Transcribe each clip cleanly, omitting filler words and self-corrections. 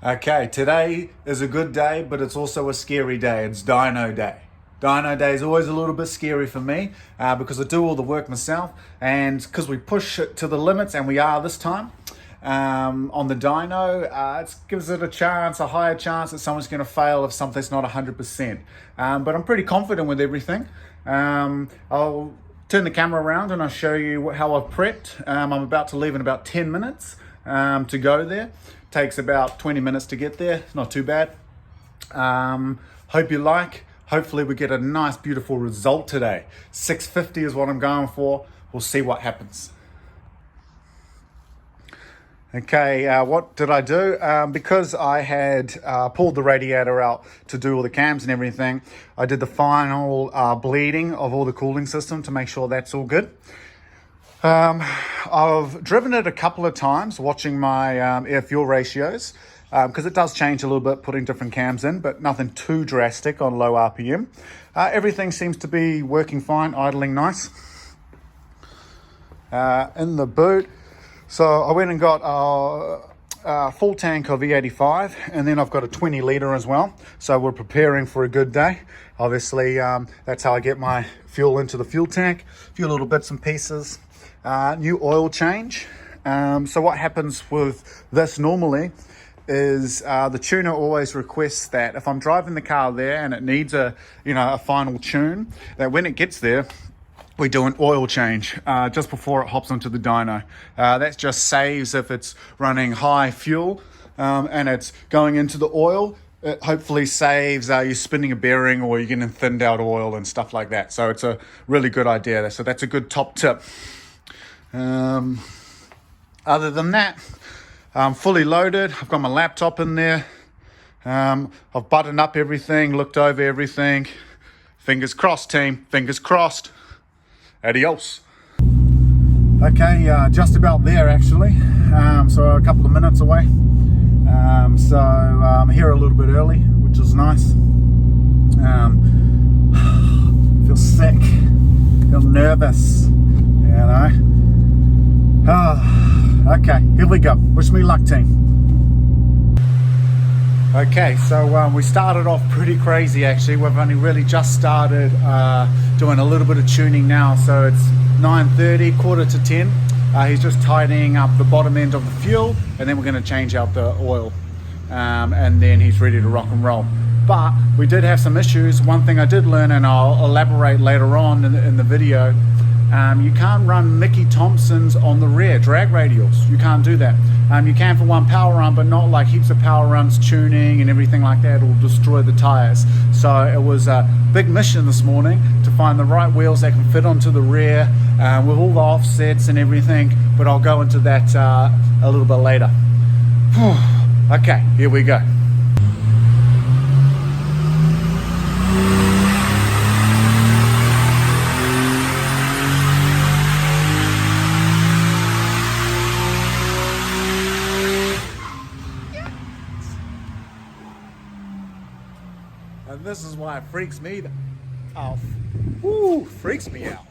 Okay, today is a good day, but it's also a scary day. It's Dyno Day. Dyno Day is always a little bit scary for me because I do all the work myself, and because we push it to the limits, and we are this time on the dyno, it gives it a higher chance that someone's going to fail if something's not 100%. But I'm pretty confident with everything. I'll turn the camera around and I'll show you how I've prepped. I'm about to leave in about 10 minutes to go there. Takes about 20 minutes to get there, not too bad. Hope you like. Hopefully we get a nice beautiful result today. 650 is what I'm going for. We'll see what happens. Okay, what did I do? Because I had pulled the radiator out to do all the cams and everything, I did the final bleeding of all the cooling system to make sure that's all good. I've driven it a couple of times watching my air fuel ratios because it does change a little bit putting different cams in, but nothing too drastic on low RPM. Everything seems to be working fine, idling nice. In the boot, so I went and got a full tank of E85, and then I've got a 20 litre as well. So we're preparing for a good day. Obviously, that's how I get my fuel into the fuel tank. A few little bits and pieces. New oil change. So what happens with this normally is the tuner always requests that if I'm driving the car there and it needs a final tune, that when it gets there, we do an oil change just before it hops onto the dyno. That just saves if it's running high fuel and it's going into the oil. It hopefully saves you spinning a bearing or you're getting thinned out oil and stuff like that. So it's a really good idea. So that's a good top tip. Other than that, I'm fully loaded. I've got my laptop in there. I've buttoned up everything, looked over everything. Fingers crossed, team. Fingers crossed. Adios. Okay, just about there actually. So a couple of minutes away. So I'm here a little bit early, which is nice. Feel sick. Feel nervous. Okay, here we go. Wish me luck, team. Okay, so we started off pretty crazy actually. We've only really just started doing a little bit of tuning now. So it's 9:30, quarter to 10. He's just tidying up the bottom end of the fuel, and then we're going to change out the oil. And then he's ready to rock and roll. But we did have some issues. One thing I did learn, and I'll elaborate later on in the video, you can't run Mickey Thompsons on the rear, drag radials. You can't do that. You can for one power run, but not like heaps of power runs, tuning and everything like that. It will destroy the tires. So it was a big mission this morning to find the right wheels that can fit onto the rear with all the offsets and everything. But I'll go into that a little bit later. Okay, here we go. And this is why it freaks me out. Freaks me out.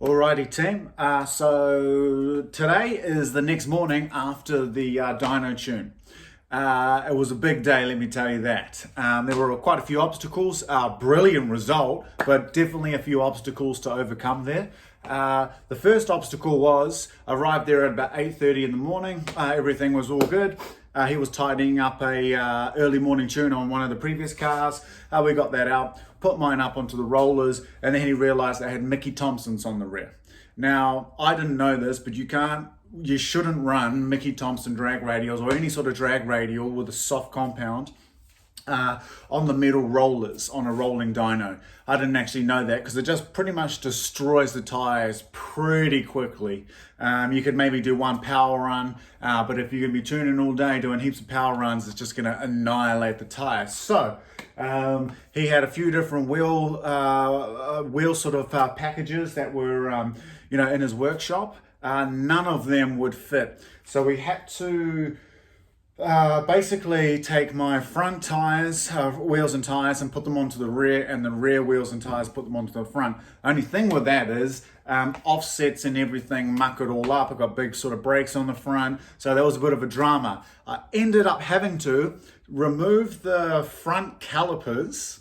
Alrighty team, so today is the next morning after the dyno tune. It was a big day, let me tell you that. There were quite a few obstacles, brilliant result, but definitely a few obstacles to overcome there. The first obstacle was, arrived there at about 8:30 in the morning, everything was all good. He was tidying up a early morning tune on one of the previous cars. We got that out, put mine up onto the rollers, and then he realized I had Mickey Thompsons on the rear. Now, I didn't know this, but you shouldn't run Mickey Thompson drag radials or any sort of drag radial with a soft compound on the metal rollers on a rolling dyno. I didn't actually know that because it just pretty much destroys the tires pretty quickly. You could maybe do one power run, but if you're going to be tuning all day doing heaps of power runs, it's just going to annihilate the tires. So he had a few different wheel sort of packages that were in his workshop. None of them would fit, so we had to basically take my front tires, wheels and tires, and put them onto the rear, and the rear wheels and tires, put them onto the front. Only thing with that is offsets and everything muck it all up. I've got big sort of brakes on the front, so that was a bit of a drama. I ended up having to remove the front calipers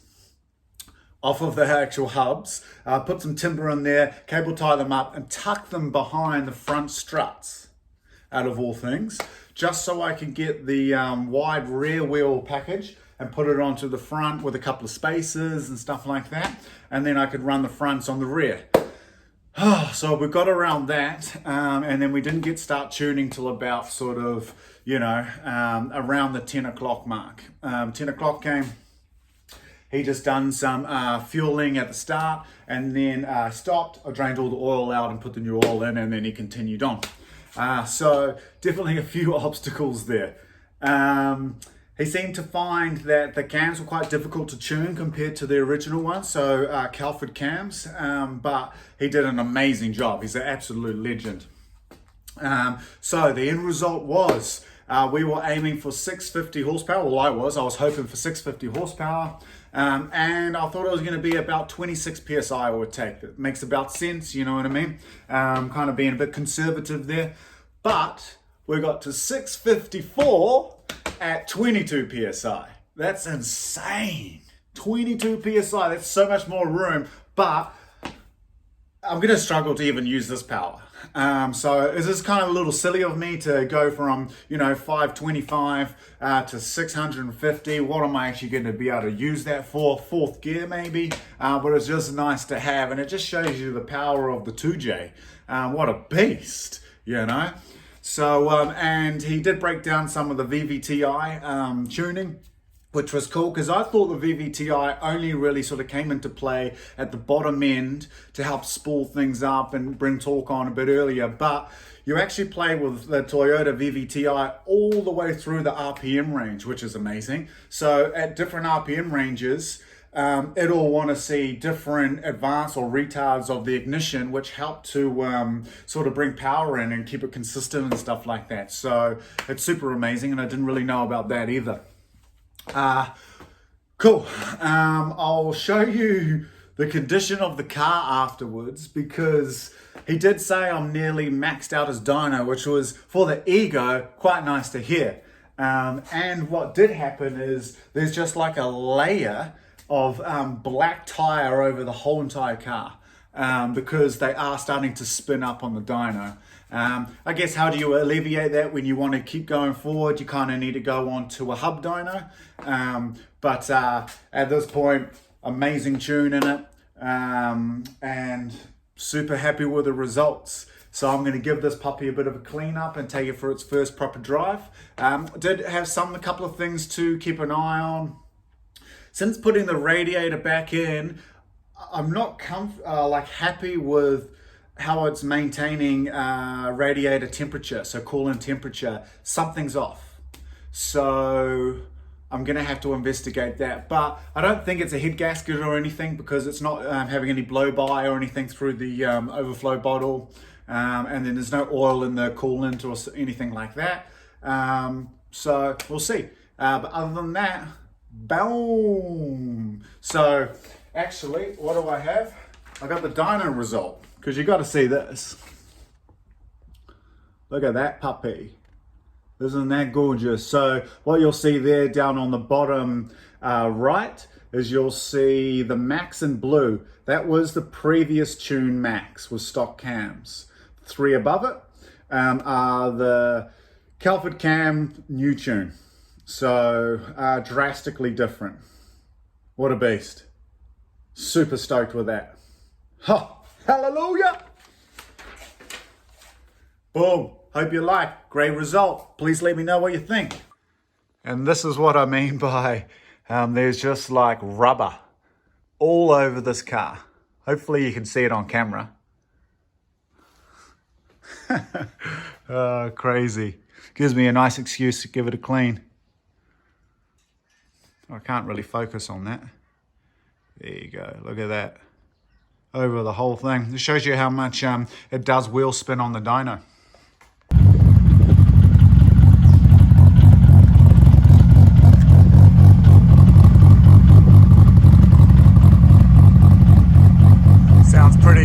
off of the actual hubs, put some timber in there, cable tie them up, and tuck them behind the front struts, out of all things, just so I can get the wide rear wheel package and put it onto the front with a couple of spacers and stuff like that, and then I could run the fronts on the rear. So we got around that, and then we didn't start tuning till about sort of, around the 10 o'clock mark. 10 o'clock came. He just done some fueling at the start, and then stopped. I drained all the oil out and put the new oil in, and then he continued on. So definitely a few obstacles there. He seemed to find that the cams were quite difficult to tune compared to the original ones, so Calipers cams, but he did an amazing job. He's an absolute legend. So the end result was we were aiming for 650 horsepower. Well, I was hoping for 650 horsepower. And I thought it was going to be about 26 PSI it would take. It makes about sense, you know what I mean? Kind of being a bit conservative there. But we got to 654 at 22 PSI. That's insane. 22 PSI, that's so much more room. But I'm going to struggle to even use this power. So this is kind of a little silly of me to go from, 525 to 650. What am I actually going to be able to use that for? Fourth gear maybe, but it's just nice to have, and it just shows you the power of the 2J. What a beast, So, and he did break down some of the VVTi tuning, which was cool, because I thought the VVTi only really sort of came into play at the bottom end to help spool things up and bring torque on a bit earlier. But you actually play with the Toyota VVTi all the way through the RPM range, which is amazing. So at different RPM ranges, it'll want to see different advance or retards of the ignition, which help to sort of bring power in and keep it consistent and stuff like that. So it's super amazing, and I didn't really know about that either. Cool. I'll show you the condition of the car afterwards, because he did say I'm nearly maxed out as dyno, which was, for the ego, quite nice to hear. And what did happen is there's just like a layer of black tire over the whole entire car, because they are starting to spin up on the dyno. I guess, how do you alleviate that when you want to keep going forward? You kind of need to go on to a hub dyno. But at this point, amazing tune in it, and super happy with the results. So I'm going to give this puppy a bit of a clean up and take it for its first proper drive. Did have a couple of things to keep an eye on. Since putting the radiator back in, I'm not happy with how it's maintaining radiator temperature, so coolant temperature. Something's off. So I'm going to have to investigate that. But I don't think it's a head gasket or anything, because it's not having any blow-by or anything through the overflow bottle. And then there's no oil in the coolant or anything like that. So we'll see. But other than that, boom. So actually, what do I have? I got the Dyno Result, because you got to see this. Look at that puppy. Isn't that gorgeous? So what you'll see there down on the bottom right is you'll see the Max in blue. That was the previous tune Max with stock cams. 3 above it are the Calipers cam new tune. So drastically different. What a beast. Super stoked with that. Ha! Hallelujah! Boom. Hope you like. Great result. Please let me know what you think. And this is what I mean by there's just like rubber all over this car. Hopefully you can see it on camera. Crazy. Gives me a nice excuse to give it a clean. I can't really focus on that. There you go. Look at that. Over the whole thing. This shows you how much it does wheel spin on the dyno.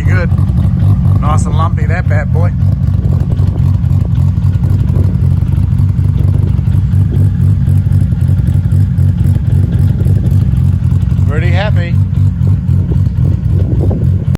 pretty good. Nice and lumpy, that bad boy. Pretty happy.